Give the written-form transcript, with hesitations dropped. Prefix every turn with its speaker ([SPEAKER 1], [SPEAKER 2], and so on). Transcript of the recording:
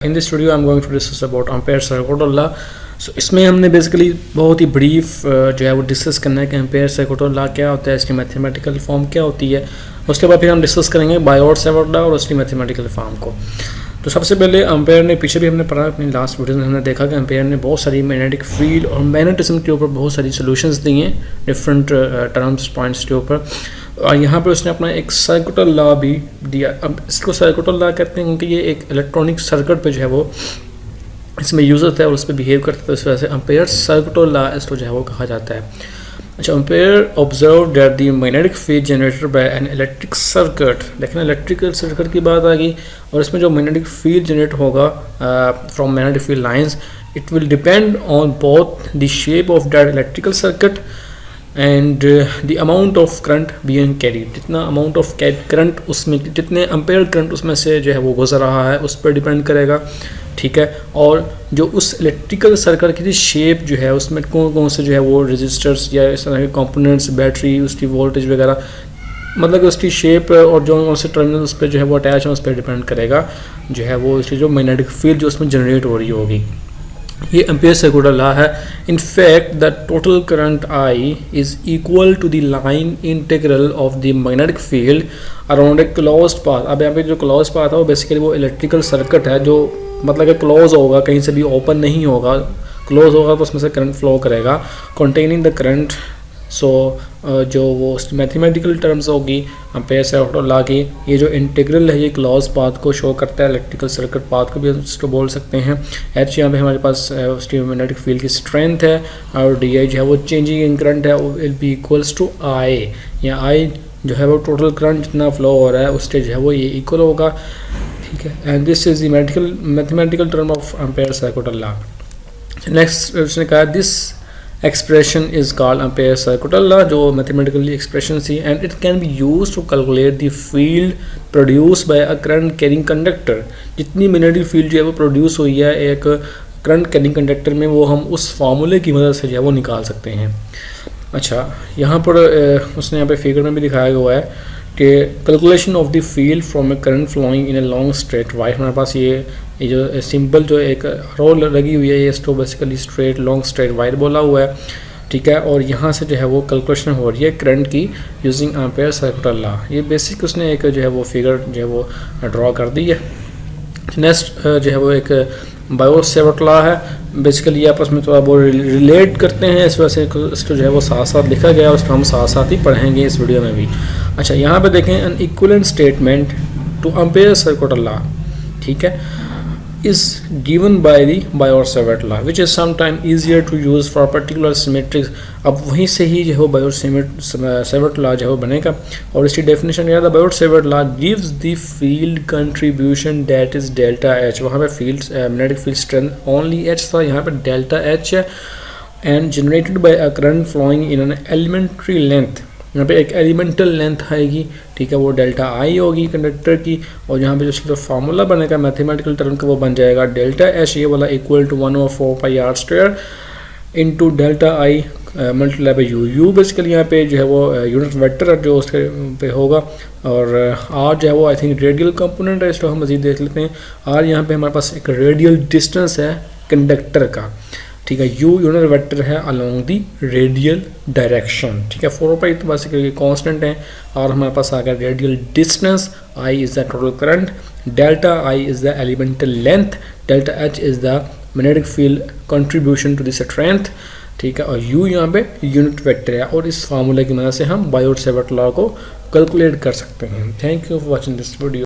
[SPEAKER 1] In this video I am going to discuss about ampere circuit law. So इसमें हमने basically बहुत ही brief जो है वो डिस्कस करना है कि एम्पेयर सर्किट लॉ क्या होता है, इसकी मैथमेटिकल फॉर्म क्या होती है। उसके बाद फिर हम डिस्कस करेंगे बायोट-सैवर्ट लॉ और उसकी मैथमेटिकल फॉर्म को। तो सबसे पहले एम्पेयर ने, पीछे भी हमने पढ़ा अपनी लास्ट वीडियो में, हमने देखा कि एम्पेयर ने बहुत सारी मैग्नेटिक फील्ड और मैग्नेटिज्म के ऊपर बहुत सारी सोल्यूशंस दी हैं डिफरेंट टर्म्स पॉइंट्स के ऊपर। और यहाँ पर उसने अपना एक सर्किट लॉ भी दिया। अब इसको सर्किट लॉ कहते हैं क्योंकि ये एक इलेक्ट्रॉनिक सर्किट पे जो है वो इसमें यूज़ होता है और उस पर बिहेव करता है, तो इस वजह से एम्पेयर सर्किट लॉ इसको जो है वो कहा जाता है। अच्छा, ampere observe that the magnetic field generated by an electric circuit. लेकिन इलेक्ट्रिकल सर्किट की बात आ गई और इसमें जो मैग्नेटिक फील्ड जनरेट होगा from magnetic field lines, it will depend on both the shape of that electrical circuit and the amount of current being carried. जितना amount of current उसमें, जितने एम्पेयर करंट उसमें से जो है वो गुजर रहा है उस पर डिपेंड करेगा, ठीक है। और जो उस इलेक्ट्रिकल सर्किट की शेप जो है उसमें कौन कौन से जो है वो रजिस्टर्स या इस तरह के कंपोनेंट्स, बैटरी, उसकी वोल्टेज वगैरह, मतलब उसकी शेप और जो कौन से टर्मिनल उस पर जो है वो अटैच है उस पर डिपेंड करेगा जो है वो इसकी जो मैग्नेटिक फील्ड जो उसमें जनरेट हो रही होगी। ये एम्पेयर सर्किट लॉ है। In fact the total current I is equal to the line integral of the magnetic field around a closed path. अब यहाँ पे जो क्लोज पाथ है वो बेसिकली वो इलेक्ट्रिकल सर्किट है जो मतलब कि क्लोज होगा, कहीं से भी ओपन नहीं होगा। क्लोज होगा तो उसमें से करंट फ्लो करेगा कंटेनिंग द करंट। सो जो वो मैथमेटिकल टर्म्स होगी एम्पेयर सर्किट लॉ की, ये जो इंटीग्रल है ये क्लोज पाथ को शो करता है, इलेक्ट्रिकल सर्किट पाथ को भी उसको बोल सकते हैं। एच यहाँ पे हमारे पास उसकी मैग्नेटिक फील्ड की स्ट्रेंथ है और डी आई जो है वो चेंजिंग इन करंट है, वो विल बी इक्वल्स टू आई। या आई जो है वो टोटल करंट जितना फ्लो हो रहा है उससे जो है वो ये इक्वल होगा, ठीक है। And this is the mathematical term of ampere circuit law. Next उसने कहा this expression is called ampere circuit law, जो mathematically expression थी, and it can be used to calculate the field produced by a current carrying conductor। जितनी magnetic field जो है वो produce हुई है एक करंट कैरिंग कंडक्टर में, वो हम उस फार्मूले की मदद से जो है वो निकाल सकते हैं। अच्छा, यहाँ पर उसने यहाँ पे फिगर में भी दिखाया हुआ है कि calculation of the field from a current flowing in a long straight wire. हमारे पास ये जो सिंपल जो एक रो लगी हुई है ये इसको basically straight long straight wire बोला हुआ है, ठीक है। और यहाँ से जो है वो कैलकुलेशन हो रही है करंट की यूजिंग एम्पेयर सर्किट लॉ। ये बेसिक उसने एक जो है वो फिगर जो है वो ड्रॉ कर दी है। नेक्स्ट जो है वो एक बायोट-सैवर्ट लॉ है। बेसिकली आपस में थोड़ा बहुत रिलेट करते हैं, इस वजह से इसको जो है वो साथ साथ लिखा गया, उसको हम साथ साथ ही पढ़ेंगे इस वीडियो में भी। अच्छा, यहाँ पे देखें N equivalent statement to ampere circuit law, ठीक है, is given by the Biot-Savart law which is sometimes easier to use for particular symmetrics। अब वहीं से ही जो है बायोट-सैवर्ट लॉ जो है वो बनेगा और इसकी डेफिनेशन याद है। Biot-Savart law gives the field contribution that is delta H। वहाँ पे field magnetic field strength only H था, यहाँ पे डेल्टा H है। And generated by a current flowing in an elementary length. यहाँ पे एक एलिमेंटल लेंथ आएगी, ठीक है, वो डेल्टा आई होगी कंडक्टर की। और यहाँ पे जो इसका फार्मूला बनेगा मैथमेटिकल टर्म का वो बन जाएगा डेल्टा एच ये वाला equal to 1/4 pi R square into delta I multiply by u. U basically यहाँ पे जो है वो यूनिट वेक्टर जो उसके पे होगा और आर जो है वो आई थिंक रेडियल कंपोनेंट है, इसको हम मज़ीद देख लेते हैं। आर यहाँ पे हमारे पास एक रेडियल डिस्टेंस है कंडक्टर का, ठीक है। यू यूनिट वेक्टर है अलोंग दी रेडियल डायरेक्शन, ठीक है। 4 पाई तो बेसिकली कांस्टेंट है और हमारे पास आ गया radial distance. I is the total current, delta I is the elemental length, delta H is the magnetic field contribution to the strength, ठीक है। और यू यहाँ पे यूनिट वेक्टर है और इस फार्मूले की मदद से हम बायोट-सैवर्ट लॉ को कैलकुलेट कर सकते हैं। Thank you for watching this video.